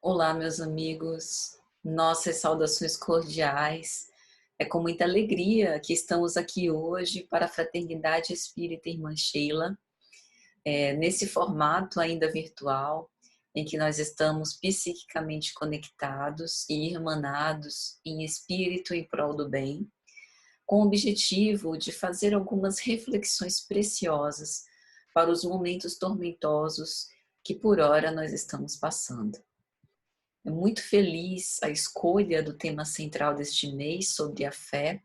Olá, meus amigos, nossas saudações cordiais. É com muita alegria que estamos aqui hoje para a Fraternidade Espírita Irmã Sheila, nesse formato ainda virtual, em que nós estamos psiquicamente conectados e irmanados em espírito em prol do bem, com o objetivo de fazer algumas reflexões preciosas para os momentos tormentosos que por ora nós estamos passando. É muito feliz a escolha do tema central deste mês sobre a fé,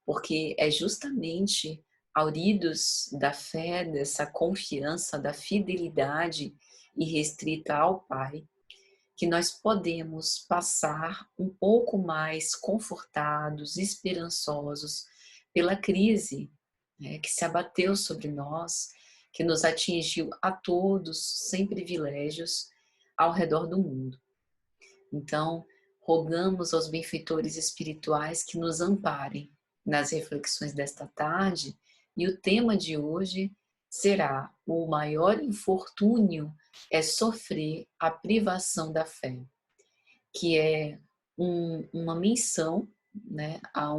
porque é justamente auridos da fé, dessa confiança, da fidelidade irrestrita ao Pai, que nós podemos passar um pouco mais confortados, esperançosos pela crise, né, que se abateu sobre nós, que nos atingiu a todos, sem privilégios, ao redor do mundo. Então, rogamos aos benfeitores espirituais que nos amparem nas reflexões desta tarde, e o tema de hoje será: o maior infortúnio é sofrer a privação da fé, que é uma menção, né, a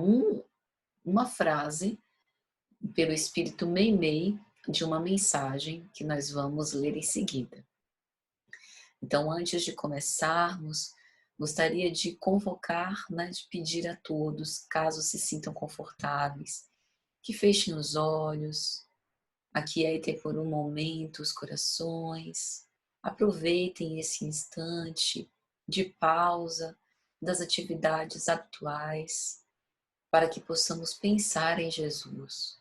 uma frase pelo espírito Meimei de uma mensagem que nós vamos ler em seguida. Então, antes de começarmos, gostaria de convocar, né, de pedir a todos, caso se sintam confortáveis, que fechem os olhos, aquietem por um momento os corações, aproveitem esse instante de pausa das atividades habituais, para que possamos pensar em Jesus.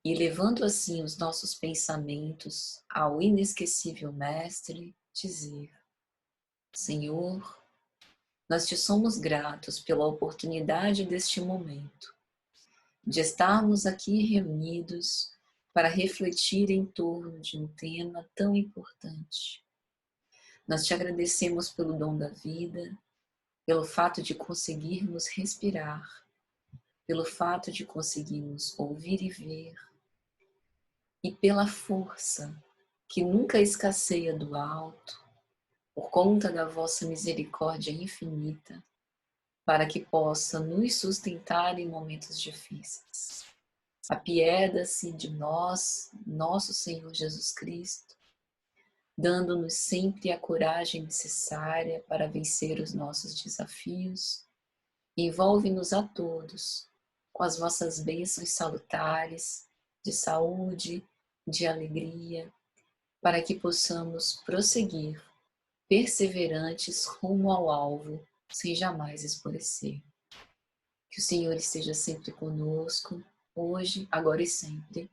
E levando assim os nossos pensamentos ao inesquecível Mestre, dizer: Senhor, nós te somos gratos pela oportunidade deste momento, de estarmos aqui reunidos para refletir em torno de um tema tão importante. Nós te agradecemos pelo dom da vida, pelo fato de conseguirmos respirar, pelo fato de conseguirmos ouvir e ver, e pela força que nunca escasseia do alto, por conta da vossa misericórdia infinita, para que possa nos sustentar em momentos difíceis. Apieda-se de nós, nosso Senhor Jesus Cristo, dando-nos sempre a coragem necessária para vencer os nossos desafios. Envolve-nos a todos com as vossas bênçãos salutares de saúde, de alegria, para que possamos prosseguir perseverantes rumo ao alvo, sem jamais esmorecer. Que o Senhor esteja sempre conosco, hoje, agora e sempre,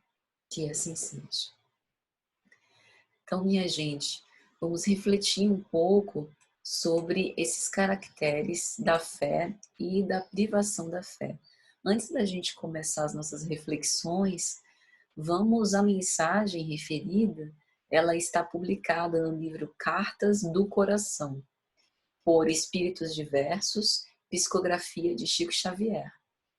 que assim seja. Então, minha gente, vamos refletir um pouco sobre esses caracteres da fé e da privação da fé. Antes da gente começar as nossas reflexões, vamos à mensagem referida. Ela está publicada no livro Cartas do Coração, por Espíritos Diversos, psicografia de Chico Xavier.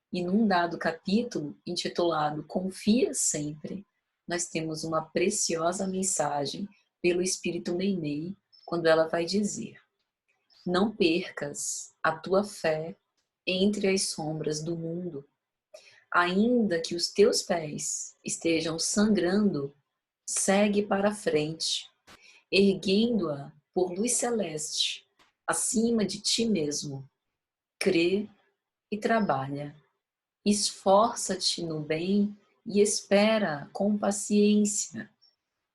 E num dado capítulo, intitulado Confia Sempre, nós temos uma preciosa mensagem pelo Espírito Meimei, quando ela vai dizer: não percas a tua fé entre as sombras do mundo. Ainda que os teus pés estejam sangrando, segue para a frente, erguendo-a por luz celeste, acima de ti mesmo. Crê e trabalha. Esforça-te no bem e espera com paciência.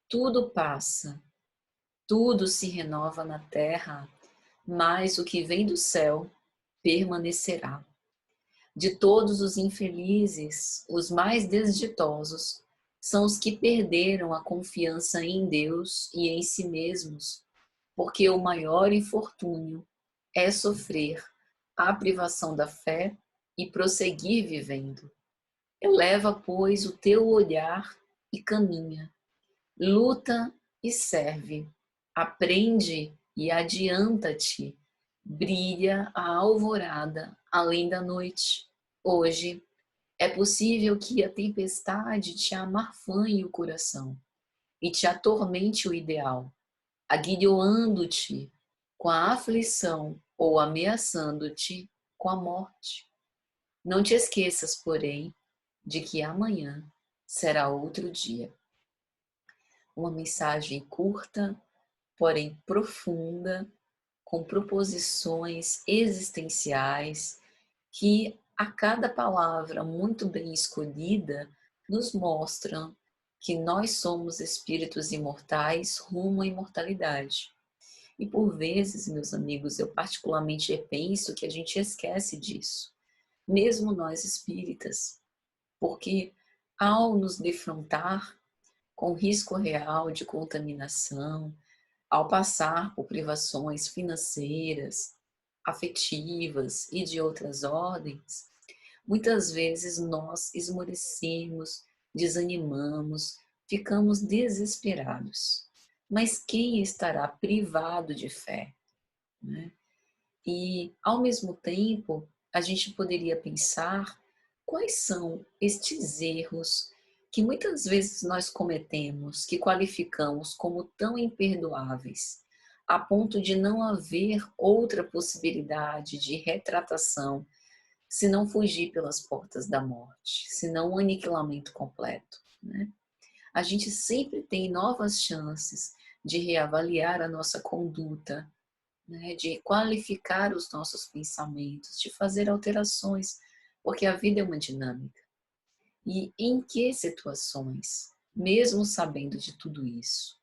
Tudo passa, tudo se renova na terra, mas o que vem do céu permanecerá. De todos os infelizes, os mais desditosos são os que perderam a confiança em Deus e em si mesmos, porque o maior infortúnio é sofrer a privação da fé e prosseguir vivendo. Eleva, pois, o teu olhar e caminha. Luta e serve. Aprende e adianta-te. Brilha a alvorada além da noite. Hoje é possível que a tempestade te amarfanhe o coração e te atormente o ideal, aguilhoando-te com a aflição ou ameaçando-te com a morte. Não te esqueças, porém, de que amanhã será outro dia. Uma mensagem curta, porém profunda, com proposições existenciais que a cada palavra muito bem escolhida nos mostram que nós somos espíritos imortais rumo à imortalidade. E por vezes, meus amigos, eu particularmente penso que a gente esquece disso, mesmo nós espíritas, porque ao nos defrontar com risco real de contaminação, ao passar por privações financeiras, afetivas e de outras ordens, muitas vezes nós esmorecemos, desanimamos, ficamos desesperados. Mas quem estará privado de fé, né? E, ao mesmo tempo, a gente poderia pensar quais são estes erros que muitas vezes nós cometemos, que qualificamos como tão imperdoáveis, a ponto de não haver outra possibilidade de retratação, se não fugir pelas portas da morte, se não o aniquilamento completo, né? A gente sempre tem novas chances de reavaliar a nossa conduta, né, de qualificar os nossos pensamentos, de fazer alterações, porque a vida é uma dinâmica. E em que situações, mesmo sabendo de tudo isso,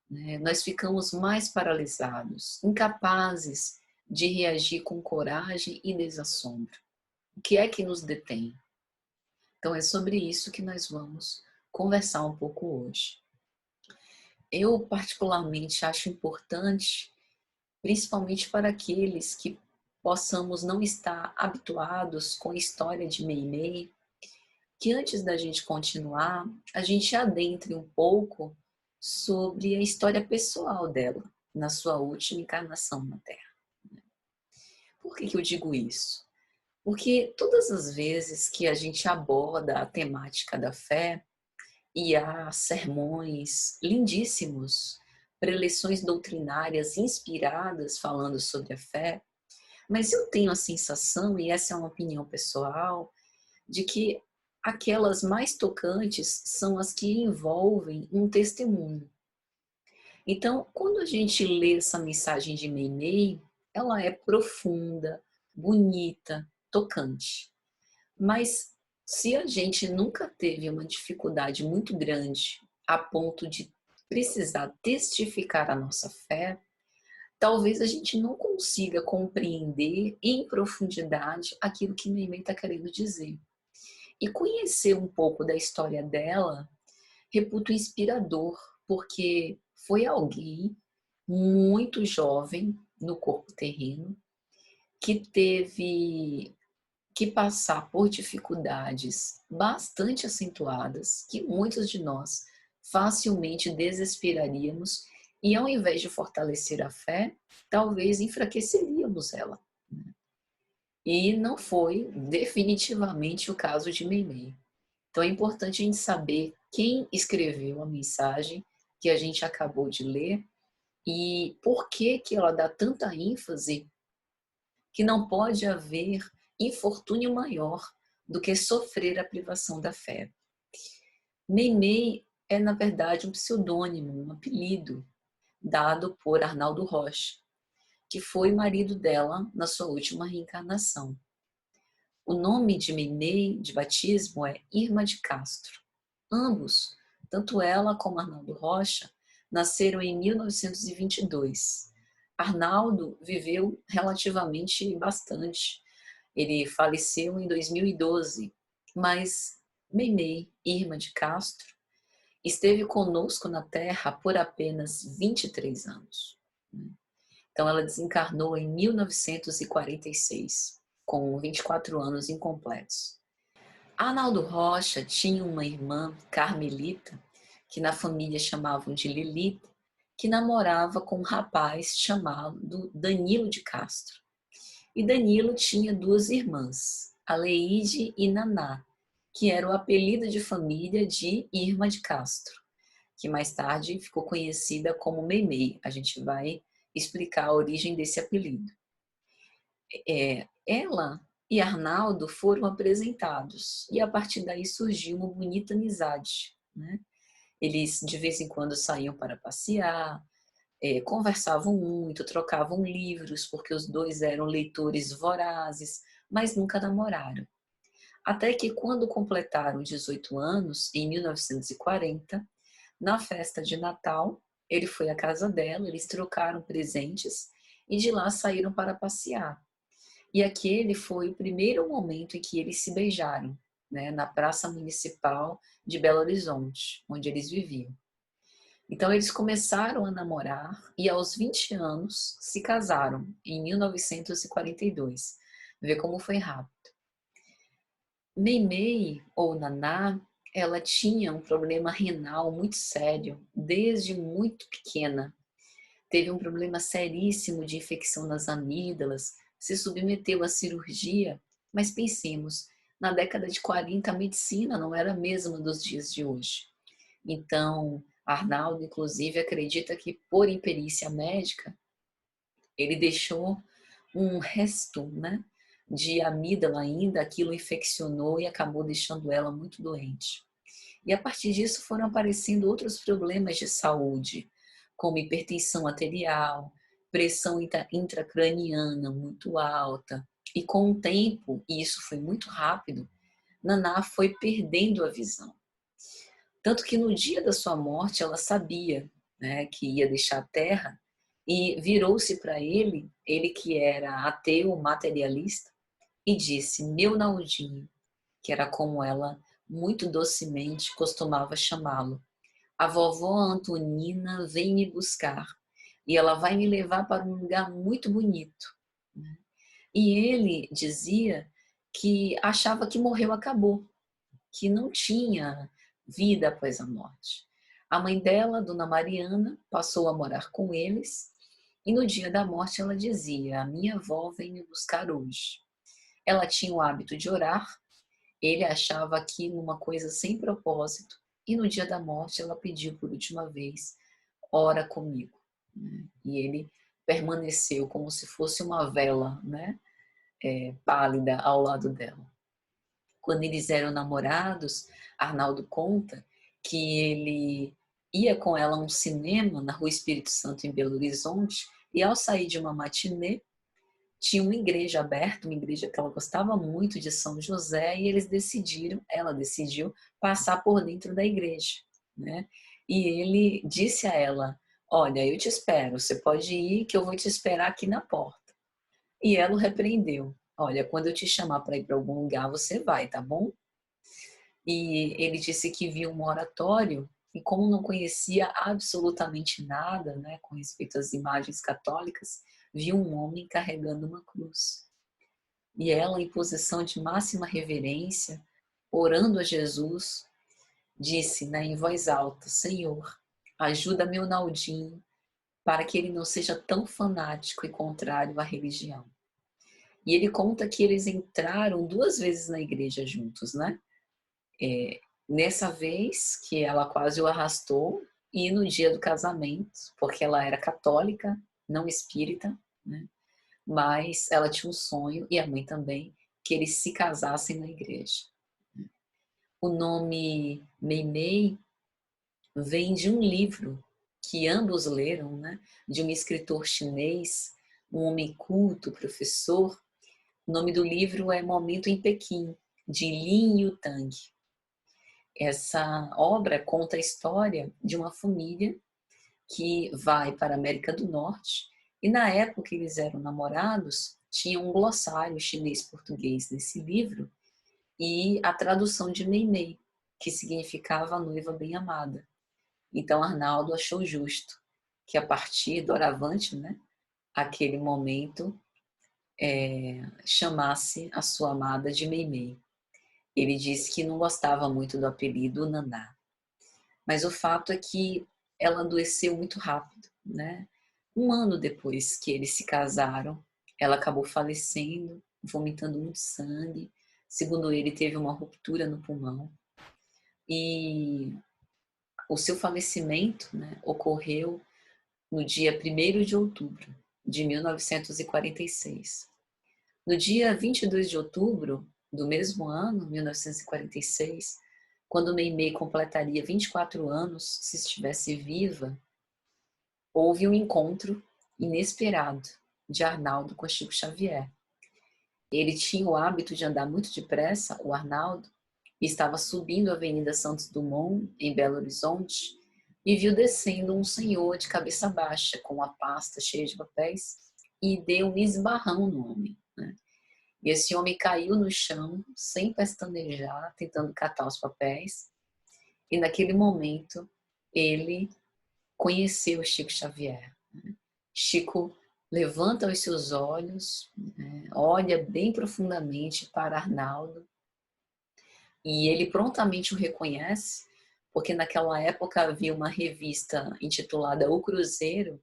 né, nós ficamos mais paralisados, incapazes de reagir com coragem e desassombro? O que é que nos detém? Então é sobre isso que nós vamos conversar um pouco hoje. Eu particularmente acho importante, principalmente para aqueles que possamos não estar habituados com a história de Meimei, que antes da gente continuar, a gente adentre um pouco sobre a história pessoal dela, na sua última encarnação na Terra. Por que eu digo isso? Porque todas as vezes que a gente aborda a temática da fé, e há sermões lindíssimos, preleções doutrinárias inspiradas falando sobre a fé, mas eu tenho a sensação, e essa é uma opinião pessoal, de que aquelas mais tocantes são as que envolvem um testemunho. Então, quando a gente lê essa mensagem de Meimei, ela é profunda, bonita, tocante. Mas se a gente nunca teve uma dificuldade muito grande a ponto de precisar testificar a nossa fé, talvez a gente não consiga compreender em profundidade aquilo que Meimei está querendo dizer. E conhecer um pouco da história dela reputo inspirador, porque foi alguém muito jovem no corpo terreno, que teve que passar por dificuldades bastante acentuadas, que muitos de nós facilmente desesperaríamos e, ao invés de fortalecer a fé, talvez enfraqueceríamos ela. E não foi definitivamente o caso de Meimei. Então é importante a gente saber quem escreveu a mensagem que a gente acabou de ler e por que que ela dá tanta ênfase que não pode haver infortúnio maior do que sofrer a privação da fé. Meimei é, na verdade, um pseudônimo, um apelido dado por Arnaldo Rocha, que foi marido dela na sua última reencarnação. O nome de Meimei, de batismo, é Irma de Castro. Ambos, tanto ela como Arnaldo Rocha, nasceram em 1922. Arnaldo viveu relativamente bastante. Ele faleceu em 2012, mas Meimei, Irma de Castro, esteve conosco na Terra por apenas 23 anos. Então ela desencarnou em 1946, com 24 anos incompletos. Arnaldo Rocha tinha uma irmã, Carmelita, que na família chamavam de Lilita, que namorava com um rapaz chamado Danilo de Castro. E Danilo tinha duas irmãs, Aleide e Naná, que era o apelido de família de Irma de Castro, que mais tarde ficou conhecida como Meimei. A gente vai explicar a origem desse apelido. Ela e Arnaldo foram apresentados, e a partir daí surgiu uma bonita amizade, né. Eles de vez em quando saíam para passear, conversavam muito, trocavam livros, porque os 2 eram leitores vorazes, mas nunca namoraram. Até que quando completaram 18 anos, em 1940, na festa de Natal, ele foi à casa dela, eles trocaram presentes e de lá saíram para passear. E aquele foi o primeiro momento em que eles se beijaram, né, na praça municipal de Belo Horizonte, onde eles viviam. Então eles começaram a namorar e aos 20 anos se casaram, em 1942. Vê como foi rápido. Meimei, ou Naná, ela tinha um problema renal muito sério, desde muito pequena. Teve um problema seríssimo de infecção nas amígdalas, se submeteu à cirurgia, mas pensemos, na década de 40 a medicina não era a mesma dos dias de hoje. Então, Arnaldo, inclusive, acredita que por imperícia médica, ele deixou um resto, né, de amígdala ainda, aquilo infeccionou e acabou deixando ela muito doente. E a partir disso foram aparecendo outros problemas de saúde, como hipertensão arterial, pressão intracraniana muito alta. E com o tempo, e isso foi muito rápido, Naná foi perdendo a visão. Tanto que no dia da sua morte ela sabia, né, que ia deixar a Terra, e virou-se para ele que era ateu, materialista, e disse: "Meu Naldinho", que era como ela muito docemente costumava chamá-lo. "A vovó Antonina vem me buscar e ela vai me levar para um lugar muito bonito", né. E ele dizia que achava que morreu, acabou, que não tinha vida após a morte. A mãe dela, Dona Mariana, passou a morar com eles e no dia da morte ela dizia: "A minha avó vem me buscar hoje". Ela tinha o hábito de orar, ele achava aquilo uma coisa sem propósito e no dia da morte ela pediu por última vez: "Ora comigo", né. E ele permaneceu como se fosse uma vela, né, pálida ao lado dela. Quando eles eram namorados, Arnaldo conta que ele ia com ela a um cinema na Rua Espírito Santo, em Belo Horizonte, e ao sair de uma matinê, tinha uma igreja aberta, uma igreja que ela gostava muito, de São José, e ela decidiu passar por dentro da igreja, né. E ele disse a ela: "Olha, eu te espero, você pode ir que eu vou te esperar aqui na porta". E ela o repreendeu: "Olha, quando eu te chamar para ir para algum lugar, você vai, tá bom?". E ele disse que viu um oratório e como não conhecia absolutamente nada, né, com respeito às imagens católicas, viu um homem carregando uma cruz. E ela, em posição de máxima reverência, orando a Jesus, disse, né, em voz alta: "Senhor, ajuda meu Naldinho para que ele não seja tão fanático e contrário à religião". E ele conta que eles entraram 2 vezes na igreja juntos, né. Nessa vez que ela quase o arrastou, e no dia do casamento, porque ela era católica, não espírita, né, mas ela tinha um sonho, e a mãe também, que eles se casassem na igreja. O nome Meimei vem de um livro que ambos leram, né, de um escritor chinês, um homem culto, professor. O nome do livro é Momento em Pequim, de Lin Yutang. Essa obra conta a história de uma família que vai para a América do Norte e na época que eles eram namorados, tinha um glossário chinês-português nesse livro e a tradução de Meimei, que significava a noiva bem-amada. Então Arnaldo achou justo que a partir doravante, né, aquele momento, chamasse a sua amada de Meimei. Ele disse que não gostava muito do apelido Naná. Mas o fato é que ela adoeceu muito rápido, né. 1 ano depois que eles se casaram, ela acabou falecendo, vomitando muito sangue. Segundo ele, teve uma ruptura no pulmão. E o seu falecimento, né, ocorreu no dia 1º de outubro de 1946. No dia 22 de outubro do mesmo ano, 1946, quando Meimei completaria 24 anos, se estivesse viva, houve um encontro inesperado de Arnaldo com Chico Xavier. Ele tinha o hábito de andar muito depressa, o Arnaldo, e estava subindo a Avenida Santos Dumont, em Belo Horizonte, e viu descendo um senhor de cabeça baixa, com uma pasta cheia de papéis, e deu um esbarrão no homem, né? E esse homem caiu no chão, sem pestanejar, tentando catar os papéis, e naquele momento ele conheceu Chico Xavier. Chico levanta os seus olhos, né, olha bem profundamente para Arnaldo, e ele prontamente o reconhece, porque naquela época havia uma revista intitulada O Cruzeiro,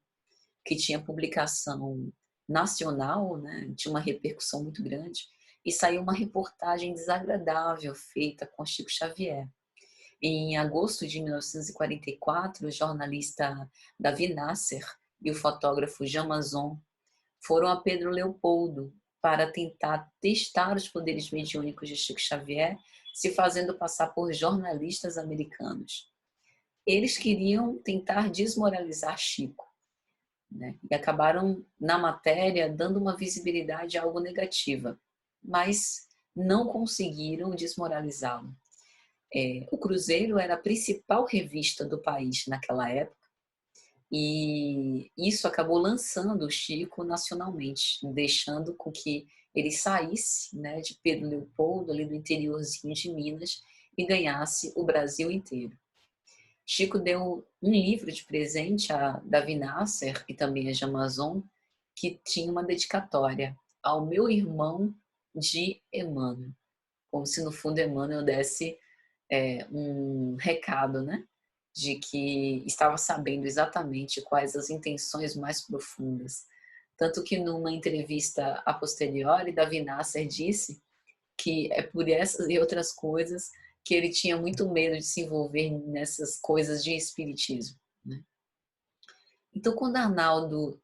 que tinha publicação nacional, né, tinha uma repercussão muito grande, e saiu uma reportagem desagradável feita com Chico Xavier. Em agosto de 1944, o jornalista Davi Nasser e o fotógrafo Jean Mazon foram a Pedro Leopoldo para tentar testar os poderes mediúnicos de Chico Xavier, se fazendo passar por jornalistas americanos. Eles queriam tentar desmoralizar Chico, né? E acabaram, na matéria, dando uma visibilidade a algo negativa, mas não conseguiram desmoralizá-lo. O Cruzeiro era a principal revista do país naquela época, e isso acabou lançando o Chico nacionalmente, deixando com que ele saísse, né, de Pedro Leopoldo, ali do interiorzinho de Minas, e ganhasse o Brasil inteiro. Chico deu um livro de presente a Davi Nasser e também a Jamazon, que tinha uma dedicatória ao meu irmão de Emmanuel, como se no fundo Emmanuel desse um recado, né? De que estava sabendo exatamente quais as intenções mais profundas. Tanto que numa entrevista a posteriori, Davi Nasser disse que é por essas e outras coisas que ele tinha muito medo de se envolver nessas coisas de espiritismo, né? Então, quando Arnaldo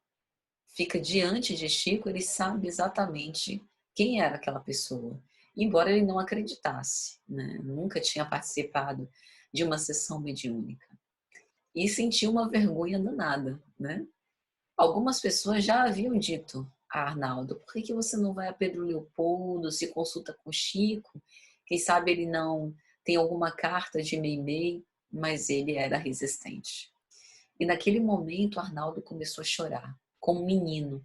fica diante de Chico, ele sabe exatamente quem era aquela pessoa, embora ele não acreditasse, né? Nunca tinha participado de uma sessão mediúnica. E sentiu uma vergonha danada, né? Algumas pessoas já haviam dito a Arnaldo: por que você não vai a Pedro Leopoldo, se consulta com Chico? Quem sabe ele não tem alguma carta de Meimei, mas ele era resistente. E naquele momento Arnaldo começou a chorar, como um menino.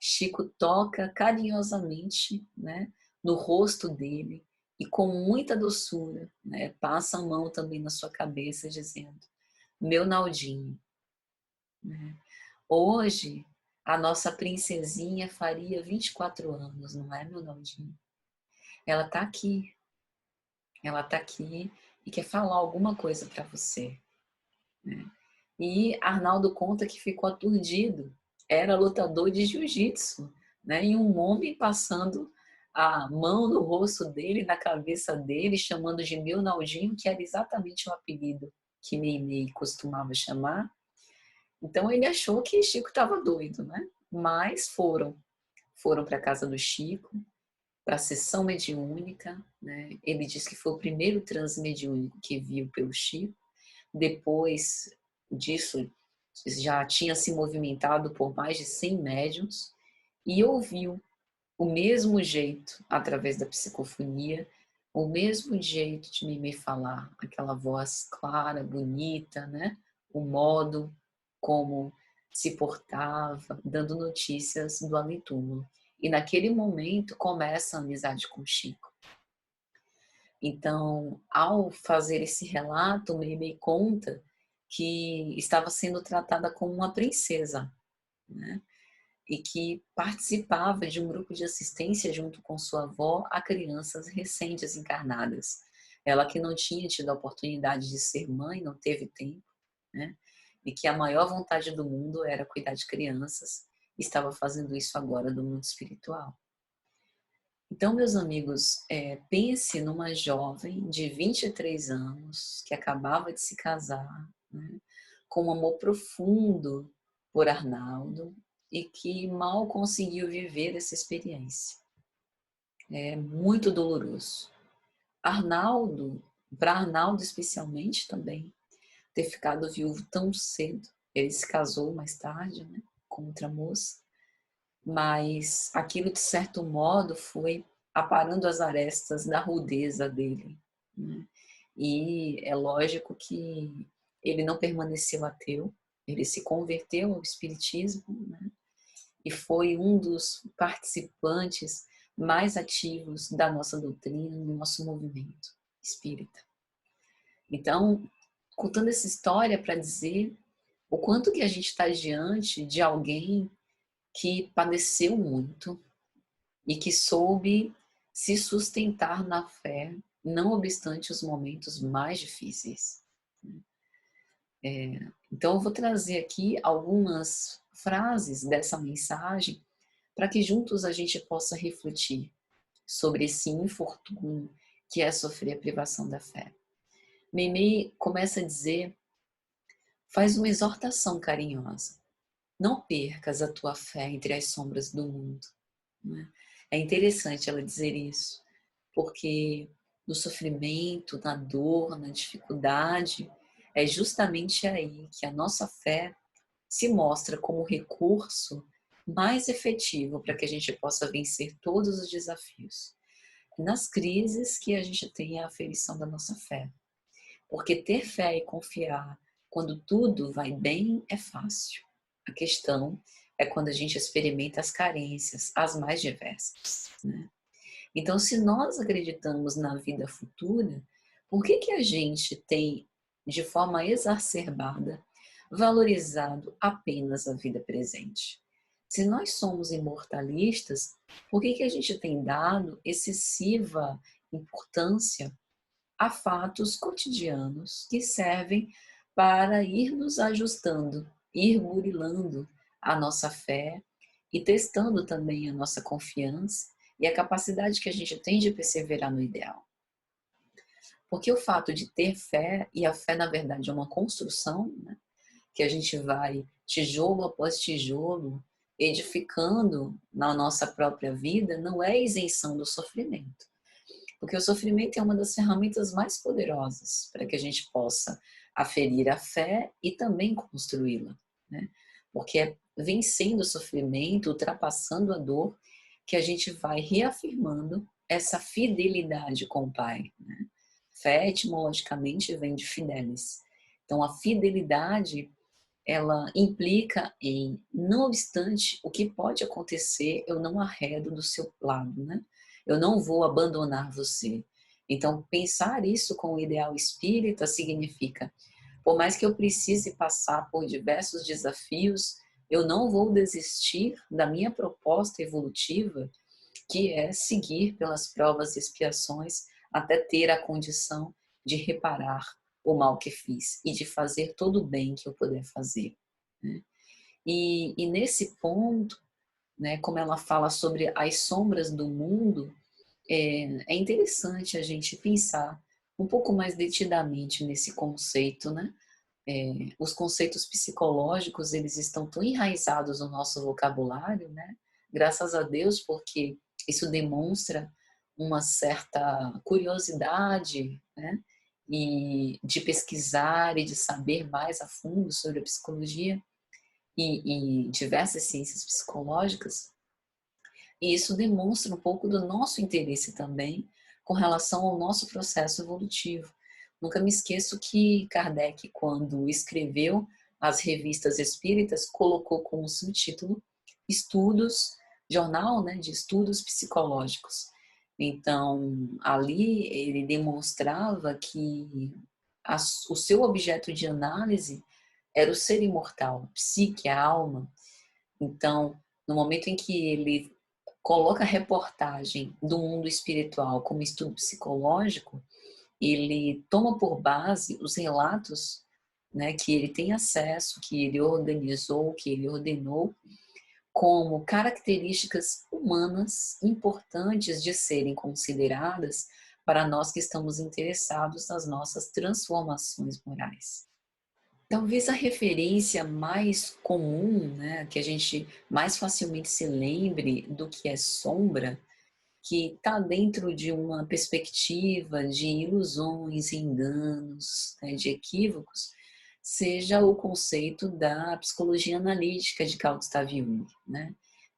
Chico toca carinhosamente, né, no rosto dele e com muita doçura, né, passa a mão também na sua cabeça dizendo: meu Naldinho, né, hoje a nossa princesinha faria 24 anos, não é, meu Naldinho? Ela tá aqui e quer falar alguma coisa para você, né? E Arnaldo conta que ficou aturdido. Era lutador de jiu-jitsu, né? E um homem passando a mão no rosto dele, na cabeça dele, chamando de meu Naldinho, que era exatamente o apelido que Meimei costumava chamar. Então ele achou que Chico estava doido, né? Mas foram para a casa do Chico, para a sessão mediúnica, né? Ele disse que foi o primeiro transe mediúnico que viu pelo Chico. Depois disso, já tinha se movimentado por mais de 100 médiuns e ouviu o mesmo jeito, através da psicofonia, o mesmo jeito de Mimê falar, aquela voz clara, bonita, né? O modo como se portava, dando notícias do além-túmulo. E naquele momento começa a amizade com Chico. Então, ao fazer esse relato, Meimei conta que estava sendo tratada como uma princesa, né? E que participava de um grupo de assistência junto com sua avó a crianças recém-desencarnadas. Ela que não tinha tido a oportunidade de ser mãe, não teve tempo, né? E que a maior vontade do mundo era cuidar de crianças, estava fazendo isso agora do mundo espiritual. Então, meus amigos, pense numa jovem de 23 anos que acabava de se casar, né, com um amor profundo por Arnaldo e que mal conseguiu viver essa experiência. É muito doloroso. Arnaldo, para Arnaldo especialmente também, ter ficado viúvo tão cedo. Ele se casou mais tarde, né, com outra moça, mas aquilo de certo modo foi aparando as arestas da rudeza dele, né? E é lógico que ele não permaneceu ateu, ele se converteu ao espiritismo, né? E foi um dos participantes mais ativos da nossa doutrina, do nosso movimento espírita. Então, contando essa história para dizer o quanto que a gente está diante de alguém que padeceu muito e que soube se sustentar na fé, não obstante os momentos mais difíceis. Então, eu vou trazer aqui algumas frases dessa mensagem para que juntos a gente possa refletir sobre esse infortúnio que é sofrer a privação da fé. Meimei começa a dizer, faz uma exortação carinhosa. Não percas a tua fé entre as sombras do mundo. Né? É interessante ela dizer isso, porque no sofrimento, na dor, na dificuldade, é justamente aí que a nossa fé se mostra como o recurso mais efetivo para que a gente possa vencer todos os desafios. Nas crises que a gente tem a aferição da nossa fé. Porque ter fé e confiar quando tudo vai bem é fácil. A questão é quando a gente experimenta as carências, as mais diversas, né? Então, se nós acreditamos na vida futura, por que que a gente tem, de forma exacerbada, valorizado apenas a vida presente? Se nós somos imortalistas, por que que a gente tem dado excessiva importância a fatos cotidianos que servem para ir nos ajustando, ir burilando a nossa fé e testando também a nossa confiança e a capacidade que a gente tem de perseverar no ideal. Porque o fato de ter fé, e a fé na verdade é uma construção, né, que a gente vai tijolo após tijolo edificando na nossa própria vida, não é isenção do sofrimento. Porque o sofrimento é uma das ferramentas mais poderosas para que a gente possa aferir a fé e também construí-la, né? Porque é vencendo o sofrimento, ultrapassando a dor, que a gente vai reafirmando essa fidelidade com o Pai, né? Fé, etimologicamente, vem de fidelis. Então, a fidelidade, ela implica em, não obstante o que pode acontecer, eu não arredo do seu lado, né? Eu não vou abandonar você. Então, pensar isso com o ideal espírita significa, por mais que eu precise passar por diversos desafios, eu não vou desistir da minha proposta evolutiva, que é seguir pelas provas e expiações até ter a condição de reparar o mal que fiz e de fazer todo o bem que eu puder fazer, né? E nesse ponto, né, como ela fala sobre as sombras do mundo, é interessante a gente pensar um pouco mais detidamente nesse conceito, né? Os conceitos psicológicos, eles estão tão enraizados no nosso vocabulário, né? Graças a Deus, porque isso demonstra uma certa curiosidade, né? E de pesquisar e de saber mais a fundo sobre a psicologia e diversas ciências psicológicas, e isso demonstra um pouco do nosso interesse também com relação ao nosso processo evolutivo. Nunca me esqueço que Kardec, quando escreveu as revistas espíritas, colocou como subtítulo Estudos, jornal, né, de estudos psicológicos. Então, ali ele demonstrava que o seu objeto de análise era o ser imortal, a psique, a alma. Então, no momento em que ele coloca a reportagem do mundo espiritual como estudo psicológico, ele toma por base os relatos, né, que ele tem acesso, que ele organizou, que ele ordenou, como características humanas importantes de serem consideradas para nós que estamos interessados nas nossas transformações morais. Talvez a referência mais comum, né, que a gente mais facilmente se lembre do que é sombra, que está dentro de uma perspectiva de ilusões, enganos, né, de equívocos, seja o conceito da psicologia analítica de Carl Gustav Jung, né?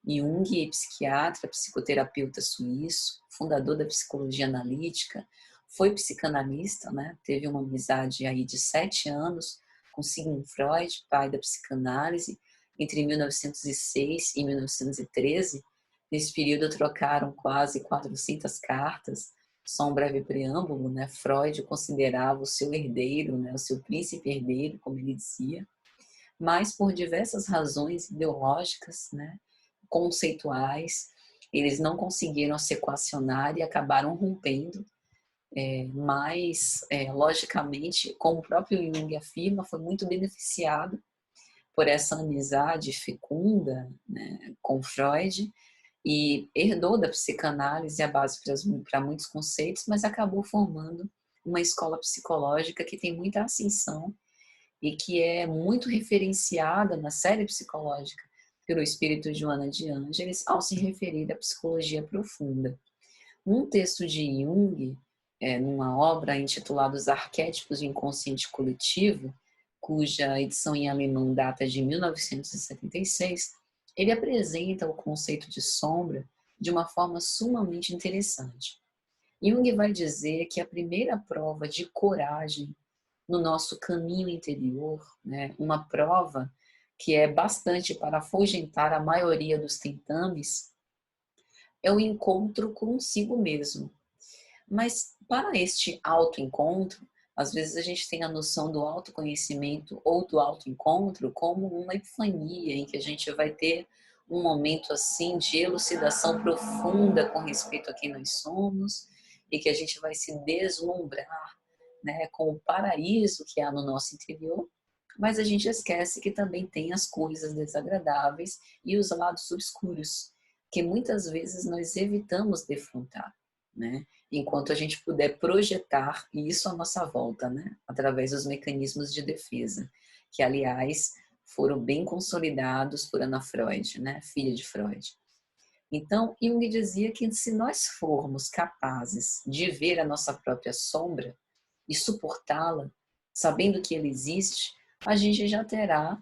Jung, psiquiatra, psicoterapeuta suíço, fundador da psicologia analítica, foi psicanalista, né? Teve uma amizade aí de 7 anos com Sigmund Freud, pai da psicanálise, entre 1906 e 1913. Nesse período trocaram quase 400 cartas. Só um breve preâmbulo, né? Freud o considerava o seu herdeiro, né? O seu príncipe herdeiro, como ele dizia, mas por diversas razões ideológicas, né? Conceituais, eles não conseguiram se equacionar e acabaram rompendo. Mas, logicamente, como o próprio Jung afirma, foi muito beneficiado por essa amizade fecunda, né, com Freud, e herdou da psicanálise a base para muitos conceitos, mas acabou formando uma escola psicológica que tem muita ascensão e que é muito referenciada na série psicológica pelo espírito de Joana de Ângeles ao se referir à psicologia profunda. Num texto de Jung, numa obra intitulada Os Arquétipos do Inconsciente Coletivo, cuja edição em alemão data de 1976, ele apresenta o conceito de sombra de uma forma sumamente interessante. Jung vai dizer que a primeira prova de coragem no nosso caminho interior, né, uma prova que é bastante para afugentar a maioria dos tentames, é o encontro consigo mesmo. Mas para este autoencontro, às vezes a gente tem a noção do autoconhecimento ou do autoencontro como uma epifania, em que a gente vai ter um momento assim de elucidação profunda com respeito a quem nós somos e que a gente vai se deslumbrar, né, com o paraíso que há no nosso interior, mas a gente esquece que também tem as coisas desagradáveis e os lados obscuros, que muitas vezes nós evitamos defrontar, né? Enquanto a gente puder projetar isso à nossa volta, né? Através dos mecanismos de defesa, que, aliás, foram bem consolidados por Ana Freud, né? Filha de Freud. Então, Jung dizia que se nós formos capazes de ver a nossa própria sombra e suportá-la, sabendo que ela existe, a gente já terá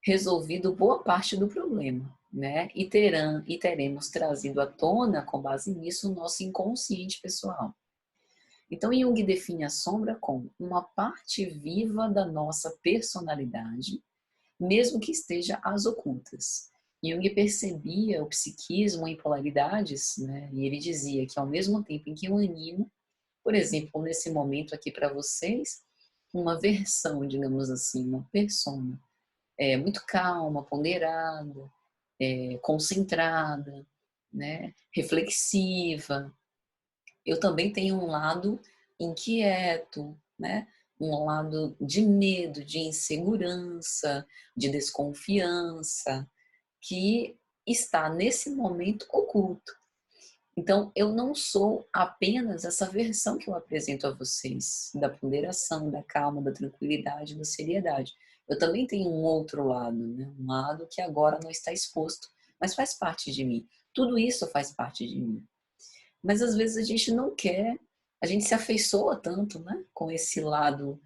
resolvido boa parte do problema, né? E teremos trazido à tona, com base nisso, o nosso inconsciente pessoal. Então, Jung define a sombra como uma parte viva da nossa personalidade, mesmo que esteja às ocultas. Jung percebia o psiquismo em polaridades, né? E ele dizia que ao mesmo tempo em que eu animo, por exemplo, nesse momento aqui para vocês, uma versão, digamos assim, uma persona muito calma, ponderada, concentrada, né? Reflexiva. Eu também tenho um lado inquieto, né? Um lado de medo, de insegurança, de desconfiança, que está nesse momento oculto. Então, eu não sou apenas essa versão que eu apresento a vocês, da ponderação, da calma, da tranquilidade, da seriedade. Eu também tenho um outro lado, né? Um lado que agora não está exposto, mas faz parte de mim. Tudo isso faz parte de mim. Mas às vezes a gente não quer, a gente se afeiçoa tanto, né? Com esse lado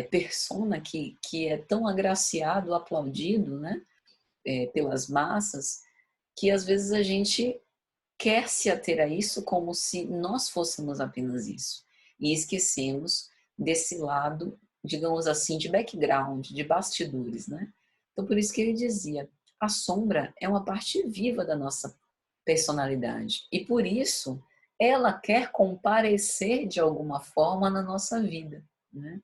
persona que é tão agraciado, aplaudido, né? Pelas massas, que às vezes a gente quer se ater a isso como se nós fôssemos apenas isso. E esquecemos desse lado, digamos assim, de background, de bastidores, né? Então, por isso que ele dizia, a sombra é uma parte viva da nossa personalidade. E por isso, ela quer comparecer de alguma forma na nossa vida, né?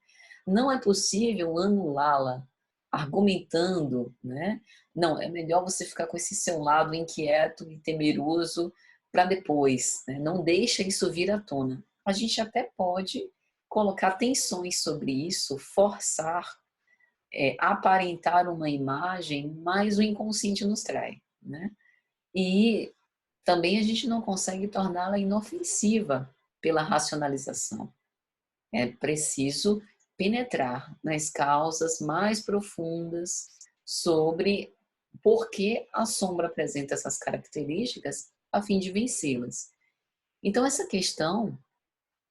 Não é possível anulá-la argumentando, né? Não, é melhor você ficar com esse seu lado inquieto e temeroso para depois, né? Não deixa isso vir à tona. A gente até pode colocar tensões sobre isso, forçar, aparentar uma imagem, mas o inconsciente nos trai, né? E também a gente não consegue torná-la inofensiva pela racionalização. É preciso penetrar nas causas mais profundas sobre por que a sombra apresenta essas características a fim de vencê-las. Então, essa questão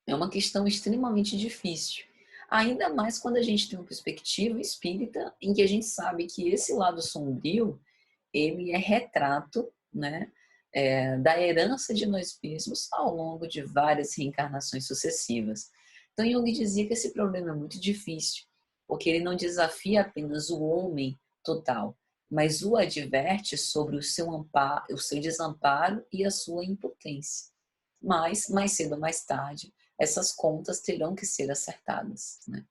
é uma questão extremamente difícil. Ainda mais quando a gente tem uma perspectiva espírita em que a gente sabe que esse lado sombrio, ele é retrato, né, da herança de nós mesmos ao longo de várias reencarnações sucessivas. Então Jung dizia que esse problema é muito difícil, porque ele não desafia apenas o homem total, mas o adverte sobre o seu desamparo e a sua impotência. Mas, mais cedo ou mais tarde, essas contas terão que ser acertadas, né?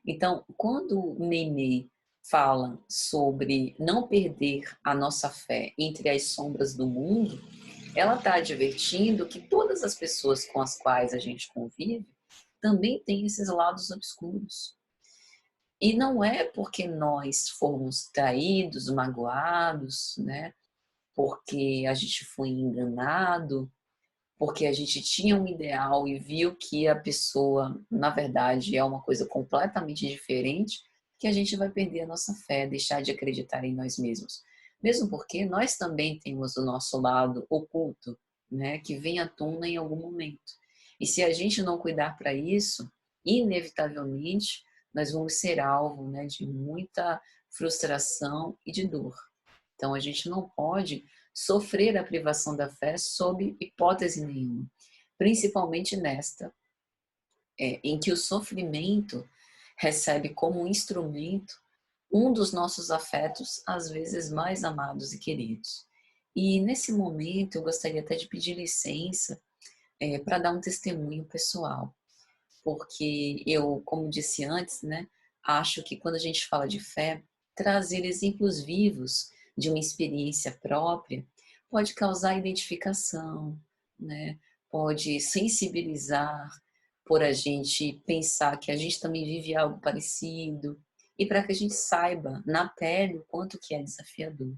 Então, quando Meimei fala sobre não perder a nossa fé entre as sombras do mundo, ela está advertindo que todas as pessoas com as quais a gente convive também têm esses lados obscuros. E não é porque nós fomos traídos, magoados, né? Porque a gente foi enganado, porque a gente tinha um ideal e viu que a pessoa, na verdade, é uma coisa completamente diferente, que a gente vai perder a nossa fé, deixar de acreditar em nós mesmos. Mesmo porque nós também temos o nosso lado oculto, né, que vem à tona em algum momento. E se a gente não cuidar para isso, inevitavelmente, nós vamos ser alvo, né, de muita frustração e de dor. Então, a gente não pode sofrer a privação da fé sob hipótese nenhuma, principalmente nesta, em que o sofrimento recebe como um instrumento um dos nossos afetos, às vezes mais amados e queridos. E nesse momento eu gostaria até de pedir licença para dar um testemunho pessoal, porque eu, como disse antes, né, acho que quando a gente fala de fé, trazer exemplos vivos de uma experiência própria pode causar identificação, né? Pode sensibilizar por a gente pensar que a gente também vive algo parecido e para que a gente saiba na pele o quanto que é desafiador.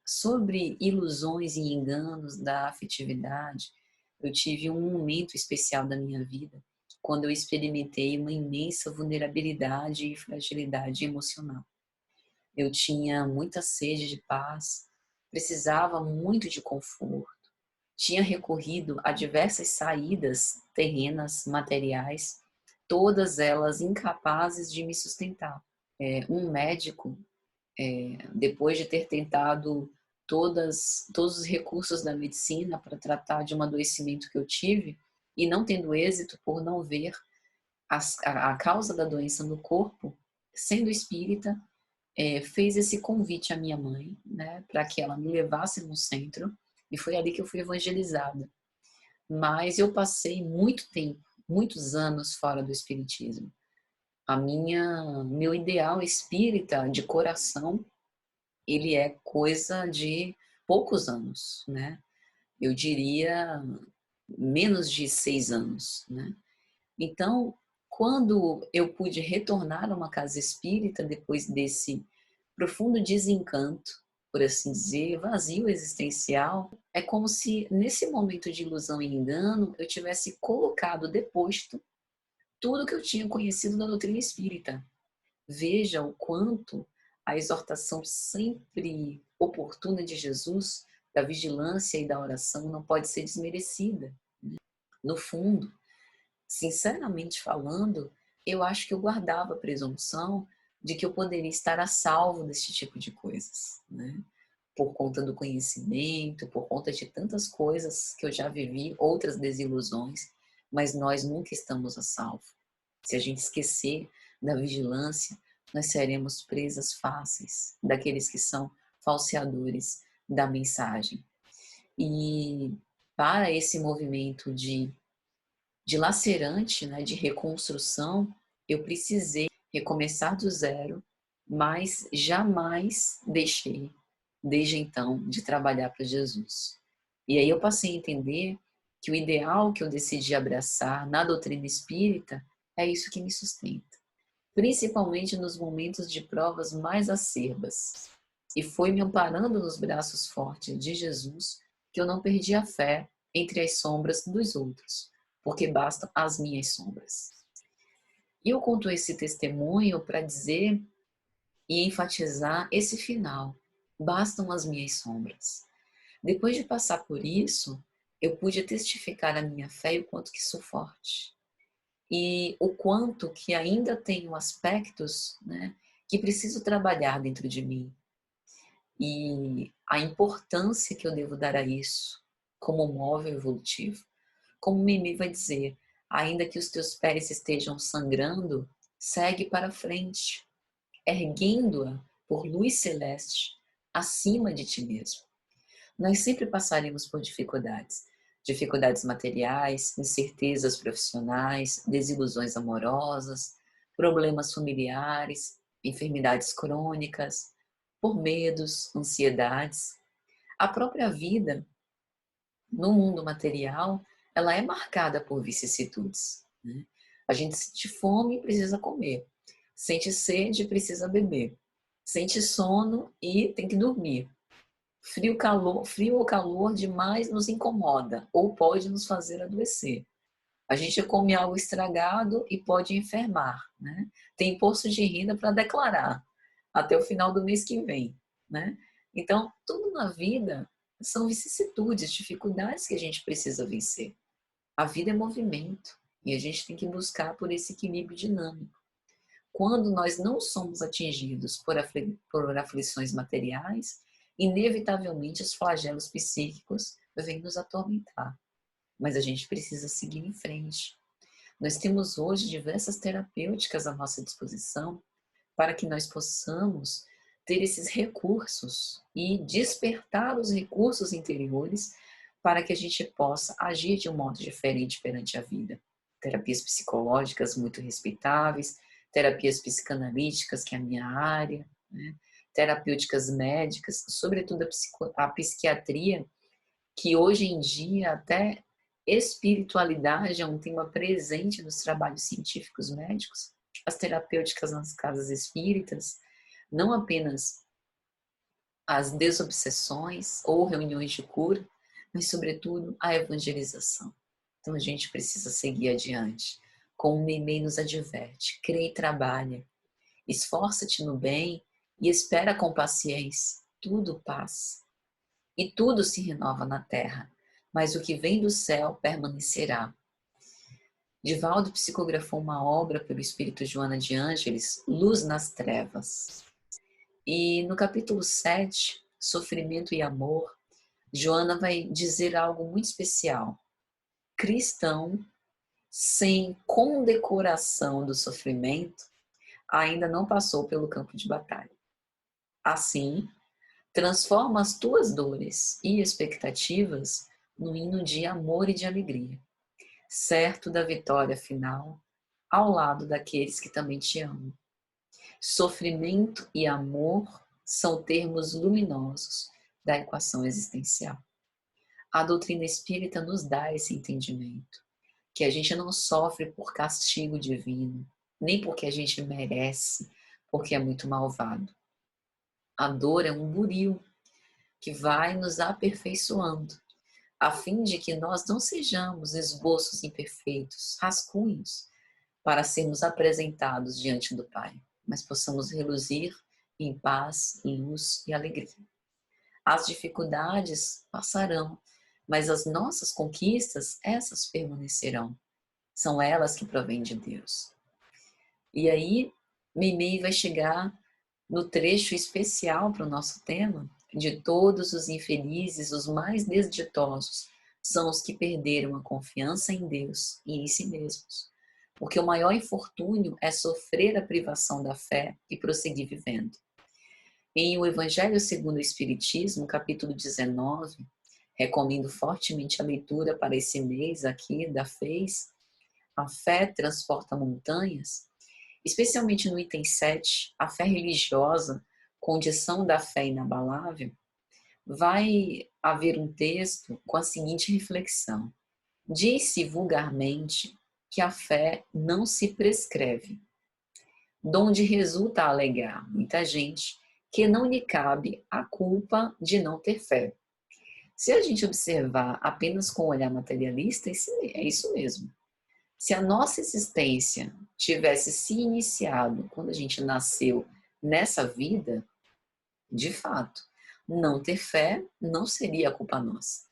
Sobre ilusões e enganos da afetividade, eu tive um momento especial da minha vida quando eu experimentei uma imensa vulnerabilidade e fragilidade emocional. Eu tinha muita sede de paz, precisava muito de conforto, tinha recorrido a diversas saídas terrenas, materiais, todas elas incapazes de me sustentar. Um médico, depois de ter tentado todos os recursos da medicina para tratar de um adoecimento que eu tive, e não tendo êxito por não ver a causa da doença no corpo, sendo espírita, fez esse convite à minha mãe, né, para que ela me levasse no centro, e foi ali que eu fui evangelizada. Mas eu passei muito tempo, muitos anos fora do espiritismo. Meu ideal espírita de coração, ele é coisa de poucos anos, né? Eu diria menos de 6 anos, né? Então, quando eu pude retornar a uma casa espírita depois desse profundo desencanto, por assim dizer, vazio existencial, é como se nesse momento de ilusão e engano eu tivesse colocado, deposto tudo que eu tinha conhecido da doutrina espírita. Veja o quanto a exortação sempre oportuna de Jesus, da vigilância e da oração, não pode ser desmerecida. No fundo, sinceramente falando, eu acho que eu guardava a presunção de que eu poderia estar a salvo desse tipo de coisas, né? Por conta do conhecimento, por conta de tantas coisas que eu já vivi, outras desilusões, mas nós nunca estamos a salvo. Se a gente esquecer da vigilância, nós seremos presas fáceis daqueles que são falseadores da mensagem. E para esse movimento de lacerante, né, de reconstrução, eu precisei recomeçar do zero, mas jamais deixei, desde então, de trabalhar para Jesus. E aí eu passei a entender que o ideal que eu decidi abraçar na doutrina espírita é isso que me sustenta, principalmente nos momentos de provas mais acerbas. E foi me amparando nos braços fortes de Jesus que eu não perdi a fé entre as sombras dos outros, porque bastam as minhas sombras. E eu conto esse testemunho para dizer e enfatizar esse final. Bastam as minhas sombras. Depois de passar por isso, eu pude testificar a minha fé e o quanto que sou forte. E o quanto que ainda tenho aspectos, né, que preciso trabalhar dentro de mim. E a importância que eu devo dar a isso, como móvel evolutivo. Como Mimi vai dizer, ainda que os teus pés estejam sangrando, segue para frente, erguendo-a por luz celeste acima de ti mesmo. Nós sempre passaremos por dificuldades. Dificuldades materiais, incertezas profissionais, desilusões amorosas, problemas familiares, enfermidades crônicas, por medos, ansiedades. A própria vida, no mundo material, ela é marcada por vicissitudes, né? A gente sente fome e precisa comer. Sente sede e precisa beber. Sente sono e tem que dormir. Frio ou calor demais nos incomoda ou pode nos fazer adoecer. A gente come algo estragado e pode enfermar, né? Tem imposto de renda para declarar até o final do mês que vem, né? Então, tudo na vida são vicissitudes, dificuldades que a gente precisa vencer. A vida é movimento e a gente tem que buscar por esse equilíbrio dinâmico. Quando nós não somos atingidos por aflições materiais, inevitavelmente os flagelos psíquicos vêm nos atormentar. Mas a gente precisa seguir em frente. Nós temos hoje diversas terapêuticas à nossa disposição para que nós possamos ter esses recursos e despertar os recursos interiores para que a gente possa agir de um modo diferente perante a vida. Terapias psicológicas muito respeitáveis, terapias psicanalíticas, que é a minha área, né? Terapêuticas médicas, sobretudo a psiquiatria, que hoje em dia até espiritualidade é um tema presente nos trabalhos científicos médicos, as terapêuticas nas casas espíritas, não apenas as desobsessões ou reuniões de cura, mas sobretudo a evangelização. Então a gente precisa seguir adiante. Como o Meimei nos adverte, crê e trabalha, esforça-te no bem e espera com paciência, tudo passa. E tudo se renova na terra, mas o que vem do céu permanecerá. Divaldo psicografou uma obra pelo espírito Joana de Ângeles, Luz nas Trevas. E no capítulo 7, Sofrimento e Amor, Joana vai dizer algo muito especial. Cristão, sem condecoração do sofrimento, ainda não passou pelo campo de batalha. Assim, transforma as tuas dores e expectativas no hino de amor e de alegria, certo da vitória final, ao lado daqueles que também te amam. Sofrimento e amor são termos luminosos da equação existencial. A doutrina espírita nos dá esse entendimento, que a gente não sofre por castigo divino, nem porque a gente merece, porque é muito malvado. A dor é um buril que vai nos aperfeiçoando, a fim de que nós não sejamos esboços imperfeitos, rascunhos, para sermos apresentados diante do Pai, mas possamos reluzir em paz, luz e alegria. As dificuldades passarão, mas as nossas conquistas, essas permanecerão. São elas que provêm de Deus. E aí, Meimei vai chegar no trecho especial para o nosso tema, de todos os infelizes, os mais desditosos, são os que perderam a confiança em Deus e em si mesmos. Porque o maior infortúnio é sofrer a privação da fé e prosseguir vivendo. Em O Evangelho segundo o Espiritismo, capítulo 19, recomendo fortemente a leitura para esse mês aqui da FEIS, A Fé Transporta Montanhas, especialmente no item 7, a fé religiosa, condição da fé inabalável, vai haver um texto com a seguinte reflexão. Diz-se vulgarmente que a fé não se prescreve, donde resulta a alegar muita gente que não lhe cabe a culpa de não ter fé. Se a gente observar apenas com o olhar materialista, é isso mesmo. Se a nossa existência tivesse se iniciado quando a gente nasceu nessa vida, de fato, não ter fé não seria culpa nossa.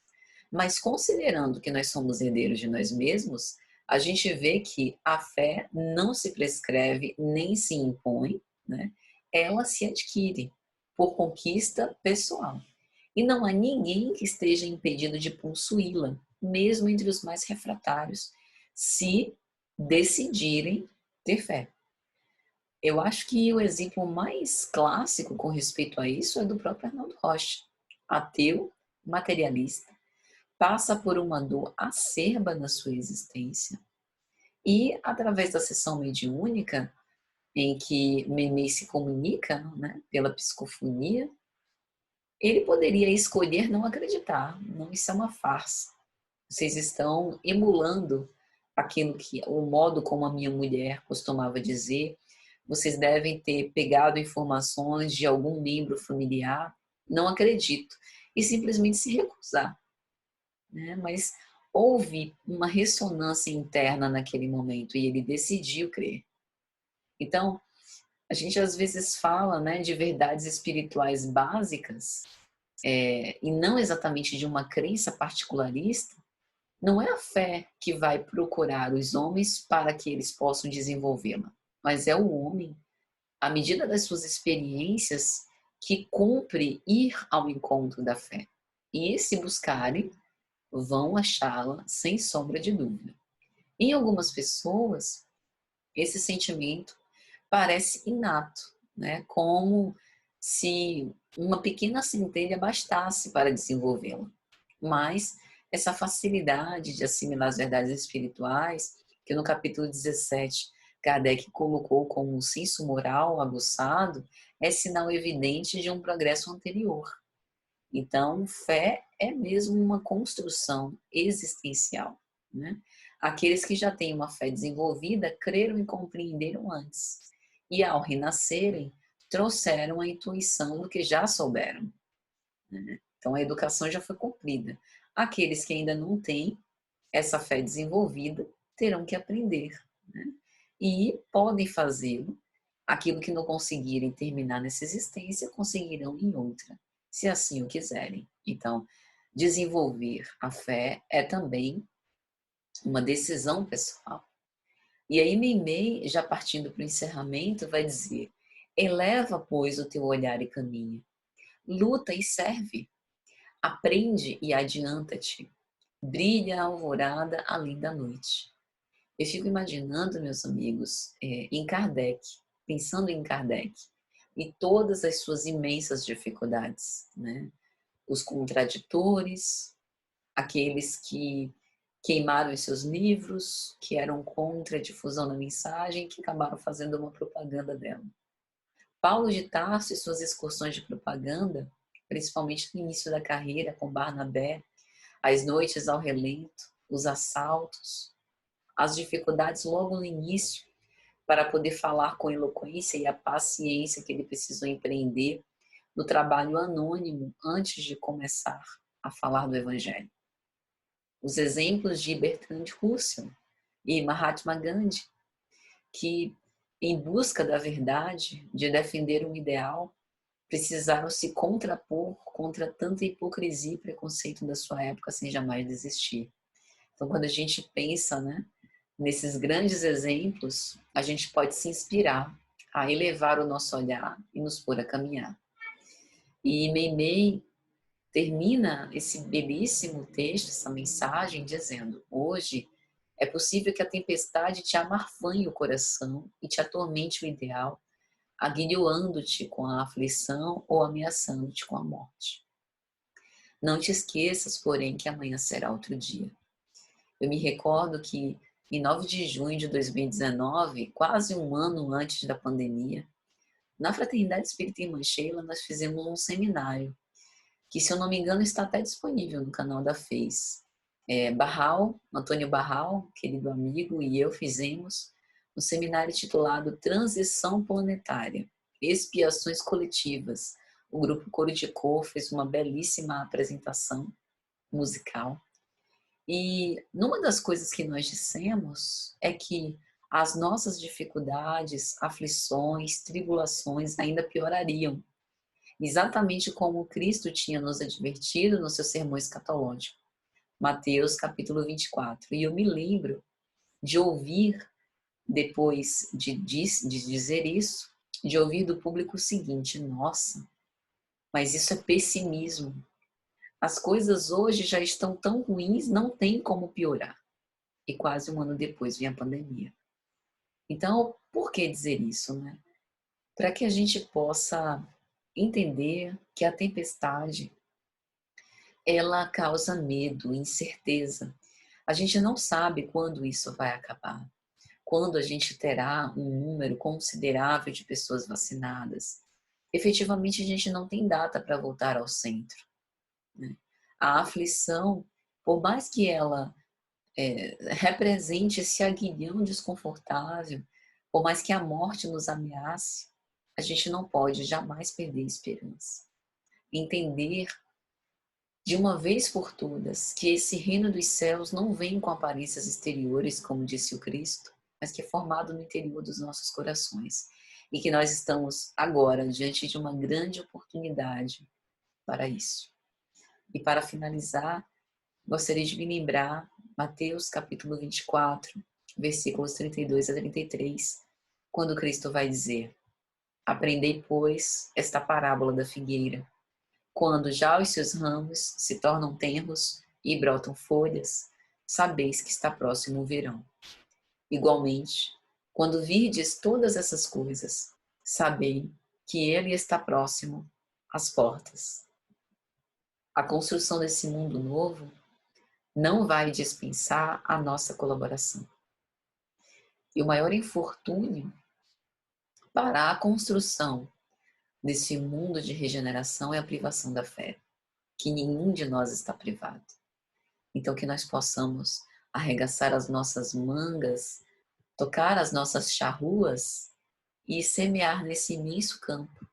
Mas considerando que nós somos herdeiros de nós mesmos, a gente vê que a fé não se prescreve nem se impõe, né? Ela se adquire por conquista pessoal. E não há ninguém que esteja impedido de possuí-la, mesmo entre os mais refratários, se decidirem ter fé. Eu acho que o exemplo mais clássico com respeito a isso é do próprio Arnaldo Rocha, ateu, materialista, passa por uma dor acerba na sua existência e, através da sessão mediúnica, em que Memei se comunica, né, pela psicofonia, ele poderia escolher não acreditar. Não, isso é uma farsa. Vocês estão emulando aquilo que, o modo como a minha mulher costumava dizer. Vocês devem ter pegado informações de algum membro familiar. Não acredito. E simplesmente se recusar, né? Mas houve uma ressonância interna naquele momento e ele decidiu crer. Então, a gente às vezes fala, né, de verdades espirituais básicas, e não exatamente de uma crença particularista. Não é a fé que vai procurar os homens para que eles possam desenvolvê-la, mas é o homem, à medida das suas experiências, que cumpre ir ao encontro da fé. E se buscarem, vão achá-la sem sombra de dúvida. Em algumas pessoas, esse sentimento parece inato, né? Como se uma pequena centelha bastasse para desenvolvê-la. Mas essa facilidade de assimilar as verdades espirituais, que no capítulo 17 Kardec colocou como um senso moral aguçado, é sinal evidente de um progresso anterior. Então, fé é mesmo uma construção existencial, né? Aqueles que já têm uma fé desenvolvida creram e compreenderam antes. E ao renascerem, trouxeram a intuição do que já souberam, né? Então, a educação já foi cumprida. Aqueles que ainda não têm essa fé desenvolvida terão que aprender, né? E podem fazê-lo. Aquilo que não conseguirem terminar nessa existência, conseguirão em outra, se assim o quiserem. Então, desenvolver a fé é também uma decisão pessoal. E aí, Meimei, já partindo para o encerramento, vai dizer: eleva, pois, o teu olhar e caminha, luta e serve, aprende e adianta-te, brilha a alvorada além da noite. Eu fico imaginando, meus amigos, em Kardec, pensando em Kardec e todas as suas imensas dificuldades, né? Os contraditores, aqueles que queimaram os seus livros, que eram contra a difusão da mensagem, que acabaram fazendo uma propaganda dela. Paulo de Tarso e suas excursões de propaganda, principalmente no início da carreira com Barnabé, as noites ao relento, os assaltos, as dificuldades logo no início para poder falar com eloquência e a paciência que ele precisou empreender no trabalho anônimo antes de começar a falar do Evangelho. Os exemplos de Bertrand Russell e Mahatma Gandhi, que, em busca da verdade, de defender um ideal, precisaram se contrapor contra tanta hipocrisia e preconceito da sua época sem jamais desistir. Então, quando a gente pensa, né, nesses grandes exemplos, a gente pode se inspirar a elevar o nosso olhar e nos pôr a caminhar. E Meimei termina esse belíssimo texto, essa mensagem, dizendo: hoje é possível que a tempestade te amarfanhe o coração e te atormente o ideal, aguilhoando-te com a aflição ou ameaçando-te com a morte. Não te esqueças, porém, que amanhã será outro dia. Eu me recordo que em 9 de junho de 2019, quase um ano antes da pandemia, na Fraternidade Espírita Irmã Sheila, nós fizemos um seminário, que, se eu não me engano, está até disponível no canal da Face. Barral, Antônio Barral, querido amigo, e eu fizemos um seminário titulado Transição Planetária, Expiações Coletivas. O grupo Coro de Cor fez uma belíssima apresentação musical. E numa das coisas que nós dissemos é que as nossas dificuldades, aflições, tribulações ainda piorariam, exatamente como Cristo tinha nos advertido no seu sermão escatológico, Mateus capítulo 24. E eu me lembro de ouvir, depois de dizer isso, de ouvir do público o seguinte: nossa, mas isso é pessimismo. As coisas hoje já estão tão ruins, não tem como piorar. E quase um ano depois vem a pandemia. Então, por que dizer isso, né? Para que a gente possa entender que a tempestade, ela causa medo, incerteza. A gente não sabe quando isso vai acabar, quando a gente terá um número considerável de pessoas vacinadas. Efetivamente, a gente não tem data para voltar ao centro, né? A aflição, por mais que ela represente esse aguilhão desconfortável, por mais que a morte nos ameace, a gente não pode jamais perder a esperança. Entender de uma vez por todas que esse reino dos céus não vem com aparências exteriores, como disse o Cristo, mas que é formado no interior dos nossos corações. E que nós estamos agora diante de uma grande oportunidade para isso. E para finalizar, gostaria de me lembrar Mateus capítulo 24, versículos 32 a 33, quando Cristo vai dizer: aprendei, pois, esta parábola da figueira. Quando já os seus ramos se tornam tenros e brotam folhas, sabeis que está próximo o verão. Igualmente, quando virdes todas essas coisas, sabei que ele está próximo às portas. A construção desse mundo novo não vai dispensar a nossa colaboração. E o maior infortúnio para a construção desse mundo de regeneração é a privação da fé, que nenhum de nós está privado. Então, que nós possamos arregaçar as nossas mangas, tocar as nossas charruas e semear nesse imenso campo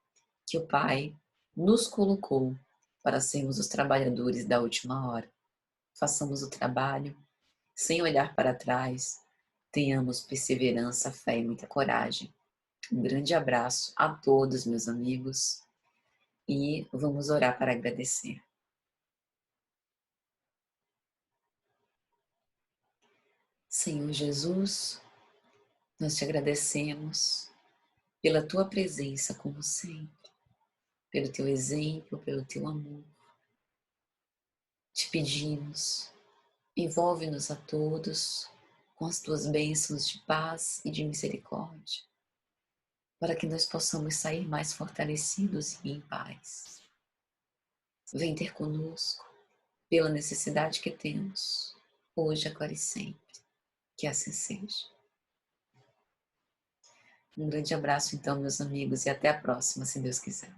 que o Pai nos colocou para sermos os trabalhadores da última hora. Façamos o trabalho sem olhar para trás, tenhamos perseverança, fé e muita coragem. Um grande abraço a todos, meus amigos, e vamos orar para agradecer. Senhor Jesus, nós te agradecemos pela tua presença, como sempre, pelo teu exemplo, pelo teu amor. Te pedimos, envolve-nos a todos com as tuas bênçãos de paz e de misericórdia, para que nós possamos sair mais fortalecidos e em paz. Vem ter conosco pela necessidade que temos, hoje, agora e sempre. Que assim seja. Um grande abraço, então, meus amigos, e até a próxima, se Deus quiser.